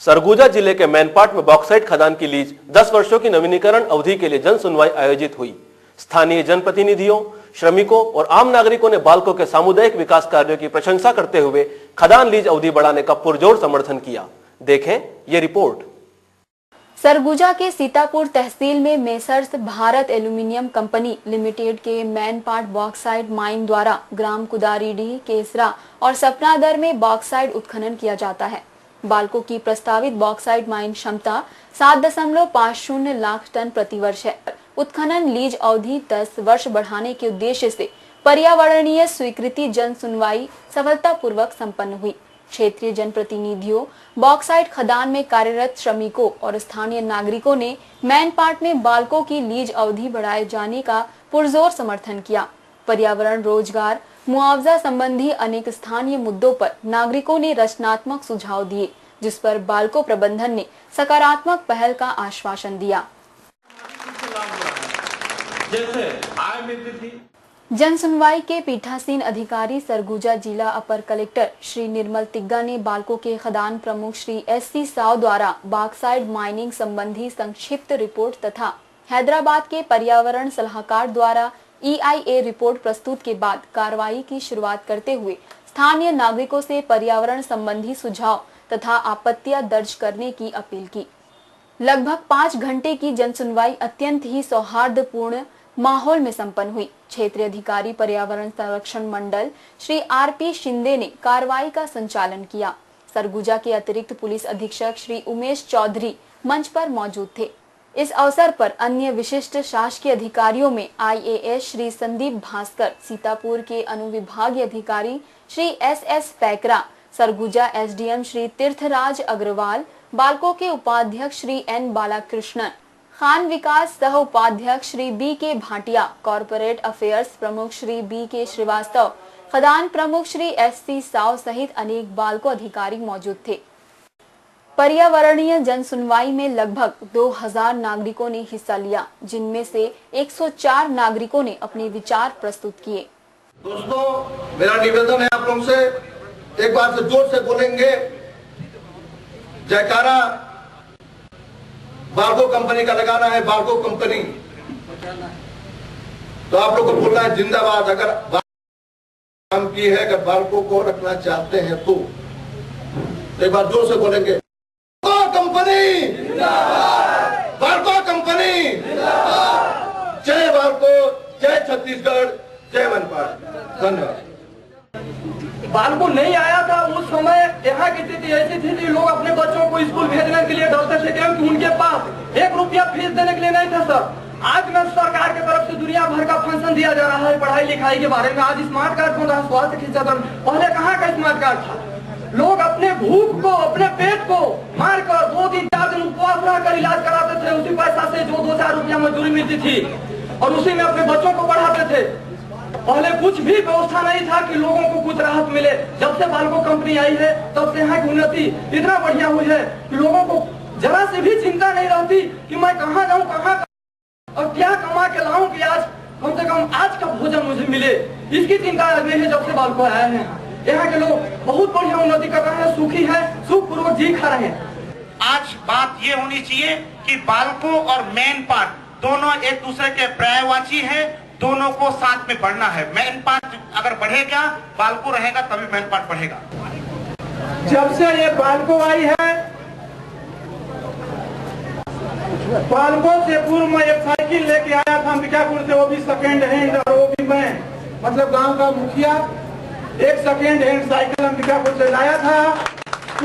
सरगुजा जिले के मैनपाट में बॉक्साइट खदान की लीज 10 वर्षों की नवीनीकरण अवधि के लिए जन सुनवाई आयोजित हुई। स्थानीय जनप्रतिनिधियों, श्रमिकों और आम नागरिकों ने बाल्को के सामुदायिक विकास कार्यों की प्रशंसा करते हुए खदान लीज अवधि बढ़ाने का पुरजोर समर्थन किया। देखें ये रिपोर्ट। सरगुजा के सीतापुर तहसील में messrs Bharat aluminium company limited के मैनपाट बॉक्साइट माइन द्वारा ग्राम कुदारीडीह, केसरा और सपनादर में बॉक्साइट उत्खनन किया जाता है। बाल्को की प्रस्तावित बॉक्साइट माइन क्षमता 7.50 लाख टन प्रति वर्ष है। उत्खनन लीज अवधि 10 वर्ष बढ़ाने के उद्देश्य से पर्यावरणीय स्वीकृति जन सुनवाई सफलतापूर्वक संपन्न हुई। क्षेत्रीय जनप्रतिनिधियों, बॉक्साइट खदान में कार्यरत श्रमिकों और स्थानीय नागरिकों ने मैनपाट में बाल्को की लीज अवधि बढ़ाए जाने का पुरजोर समर्थन किया। पर्यावरण, रोजगार, मुआवजा संबंधी अनेक स्थानीय मुद्दों पर नागरिकों ने रचनात्मक सुझाव दिए, जिस पर बाल्को प्रबंधन ने सकारात्मक पहल का आश्वासन दिया। जन सुनवाई के पीठासीन अधिकारी सरगुजा जिला अपर कलेक्टर श्री निर्मल तिग्गा ने बाल्को के खदान प्रमुख श्री SC साव द्वारा बॉक्साइट माइनिंग संबंधी संक्षिप्त रिपोर्ट तथा हैदराबाद के पर्यावरण सलाहकार द्वारा EIA रिपोर्ट प्रस्तुत के बाद कार्रवाई की शुरुआत करते हुए स्थानीय नागरिकों से पर्यावरण संबंधी सुझाव तथा आपत्तियां दर्ज करने की अपील की। लगभग 5 घंटे की जन सुनवाई अत्यंत ही सौहार्दपूर्ण माहौल में संपन्न हुई। क्षेत्रीय अधिकारी पर्यावरण संरक्षण मंडल श्री RP शिंदे ने कार्रवाई का संचालन किया। सरगुजा के अतिरिक्त पुलिस अधीक्षक श्री उमेश चौधरी मंच पर मौजूद थे। इस अवसर पर अन्य विशिष्ट शासकीय अधिकारियों में IAS श्री संदीप भास्कर, सीतापुर के अनुविभागीय अधिकारी श्री SS पैकरा, सरगुजा SDM श्री तीर्थराज अग्रवाल, बाल्को के उपाध्यक्ष श्री N बालाकृष्णन, खान विकास सह उपाध्यक्ष Shri BK Bhatia, corporate affairs प्रमुख श्री BK श्रीवास्तव, खदान प्रमुख श्री SC साव सहित अनेक बाल्को अधिकारी मौजूद थे। पर्यावरणीय जन सुनवाई में लगभग 2000 नागरिकों ने हिस्सा लिया, जिनमें से 104 नागरिकों ने अपने विचार प्रस्तुत किए। दोस्तों, मेरा निवेदन है आप लोगों से, एक बार से जोर से बोलेंगे जयकारा बाल्को कंपनी का लगाना है। बाल्को कंपनी तो आप लोग को बोलना है जिंदाबाद। अगर काम की है, अगर बाल्को को रखना चाहते हैं तो एक बार जोर से बोलेंगे कंपनी जिंदाबाद, बाल्को कंपनी जिंदाबाद। जय बाल्को, जय छत्तीसगढ़, जय मैनपाट। धन्यवाद। बाल्को नहीं आया था उस समय यहाँ की स्थिति ऐसी थी कि लोग अपने बच्चों को स्कूल भेजने के लिए डरते थे, क्योंकि उनके पास 1 रुपया फीस देने के लिए नहीं था। सर, आज में सरकार की तरफ से दुनिया भर का फंक्शन दिया जा रहा है पढ़ाई लिखाई के बारे में। आज स्मार्ट कार्ड बन रहा है, स्वास्थ्य के क्षेत्र में। पहले कहाँ का स्मार्ट कार्ड था? लोग अपने भूख को, अपने पेट को मार कर 2 दिन 4 दिन उपवास रहकर इलाज कराते थे। उसी पैसा से जो 2-4 रुपया मजदूरी मिलती थी और उसी में अपने बच्चों को पढ़ाते थे। पहले कुछ भी व्यवस्था नहीं था कि लोगों को कुछ राहत मिले। जब से बाल्को कंपनी आई है तब से यहाँ की उन्नति इतना बढ़िया हुई है कि लोगों को जरा से भी चिंता नहीं रहती कि मैं कहाँ जाऊँ, कहाँ और क्या कमा के लाऊं कि आज कम से कम आज का भोजन मुझे मिले। इसकी चिंता नहीं है जब से बाल्को आया है। यहाँ के लोग बहुत बढ़िया उन्नति कर रहे हैं, सुखी है, सुखपूर्वक जी खा रहे हैं। आज बात ये होनी चाहिए कि बाल्को और मैनपाट दोनों एक दूसरे के पर्यायवाची हैं, दोनों को साथ में बढ़ना है। मैनपाट अगर बढ़ेगा, बाल्को रहेगा, तभी मैनपाट बढ़ेगा। जब से ये बाल्को आई है, बाल्को से पूर्व में एक साइकिल लेके आया था अंबिकापुर से, वो भी सेकेंड हैंड, और वो भी मैं मतलब गांव का मुखिया एक सेकेंड हैंड साइकिल अंबिकापुर से लाया था।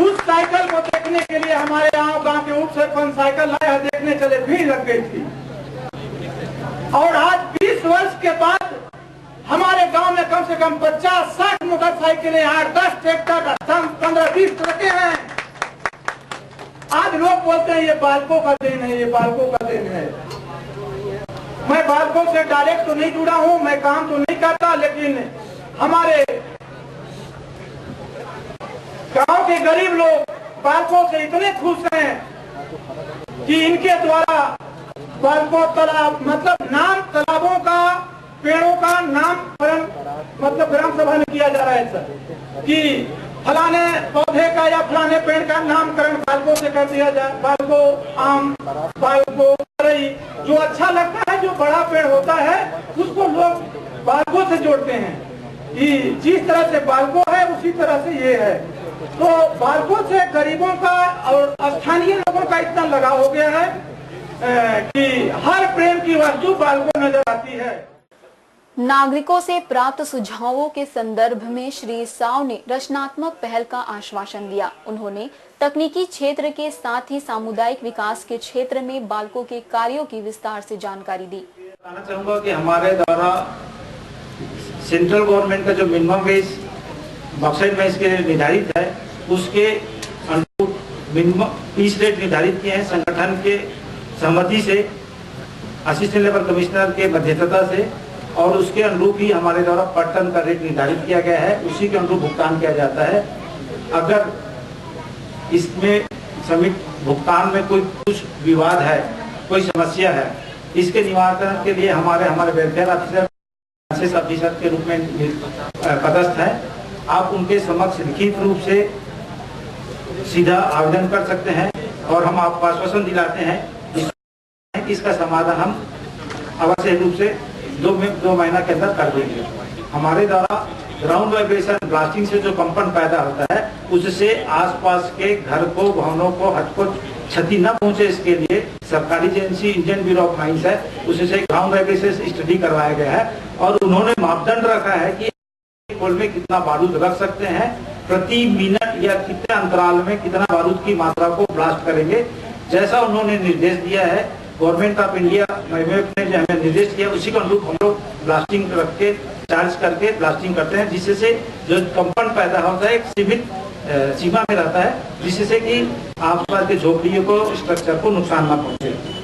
उस साइकिल को देखने के लिए हमारे गांव के उप सरपंच साइकिल लाया, देखने चले, भीड़ लग गई थी। और आज 20 वर्ष के बाद हमारे गांव में कम से कम 50-60 मोटरसाइकिलें, 8-10 ट्रैक्टर, 15-20 ट्रकें हैं। आज लोग बोलते हैं ये बाल्को का देन है, ये बाल्को का देन है। मैं बाल्को से डायरेक्ट तो नहीं जुड़ा हूं, मैं काम तो नहीं करता, लेकिन हमारे गांव के गरीब लोग बाल्को से इतने खुश हैं कि इनके द्वारा बाल्को तालाब मतलब नाम तालाबों का, पेड़ों का नामकरण मतलब ग्राम सभा में किया जा रहा है सर, कि फलाने पौधे का या फलाने पेड़ का नामकरण बाल्को से कर दिया जाए, बालको आम, बालको बरई, जो अच्छा लगता है, जो बड़ा पेड़ होता है उसको लोग बालको से जोड़ते हैं कि जिस तरह से बालको है उसी तरह से ये है। तो बालको से गरीबों का और स्थानीय लोगों का इतना लगाव हो गया है कि हर प्रेम की वस्तु बालको नजर आती है। नागरिकों से प्राप्त सुझावों के संदर्भ में श्री साव ने रचनात्मक पहल का आश्वासन दिया। उन्होंने तकनीकी क्षेत्र के साथ ही सामुदायिक विकास के क्षेत्र में बालकों के कार्यों की विस्तार से जानकारी दी। बताना चाहूंगा कि हमारे द्वारा सेंट्रल गवर्नमेंट का जो मिनिमम वेज बॉक्साइट में इसके निर्धारित है, उसके अनुरूप मिनिमम पीस रेट निर्धारित किए हैं। संगठन के सहमति से, असिस्टेंट लेवल कमिश्नर के मध्यस्थता से, और उसके अनुरूप ही हमारे द्वारा पर टन का रेट निर्धारित किया गया है। उसी के अनुरूप भुगतान किया जाता है। अगर इसमें श्रमिक भुगतान में कोई कुछ विवाद है, कोई समस्या है, इसके निवारण के लिए हमारे वेलफेयर ऑफिसर के रूप में पदस्थ है। आप उनके समक्ष लिखित रूप से सीधा आवेदन कर सकते हैं और हम आपको आश्वासन दिलाते हैं कि इसका समाधान हम अवश्य रूप से 2 महीना के अंदर कर देंगे। हमारे द्वारा ग्राउंड वाइब्रेशन ब्लास्टिंग से जो कंपन पैदा होता है, उससे आसपास के घर को, भवनों को, हट को क्षति न पहुंचे, इसके लिए सरकारी agency Indian bureau of mines है, उससे ग्राउंड वाइब्रेशन स्टडी करवाया गया है और उन्होंने मापदंड रखा है कि कोल में कितना बारूद रख सकते हैं, प्रति मिनट या कितने अंतराल में कितना बारूद की मात्रा को ब्लास्ट करेंगे। जैसा उन्होंने निर्देश दिया है, गवर्नमेंट ऑफ इंडिया ने जो हमें निर्देश दिया, उसी के अनुरूप हम लोग ब्लास्टिंग रख के चार्ज करके ब्लास्टिंग करते हैं, जिससे जो कंपन पैदा होता है एक सीमित सीमा में रहता है, जिससे कि आसपास के झोपड़ियों को, स्ट्रक्चर को नुकसान न पहुंचे।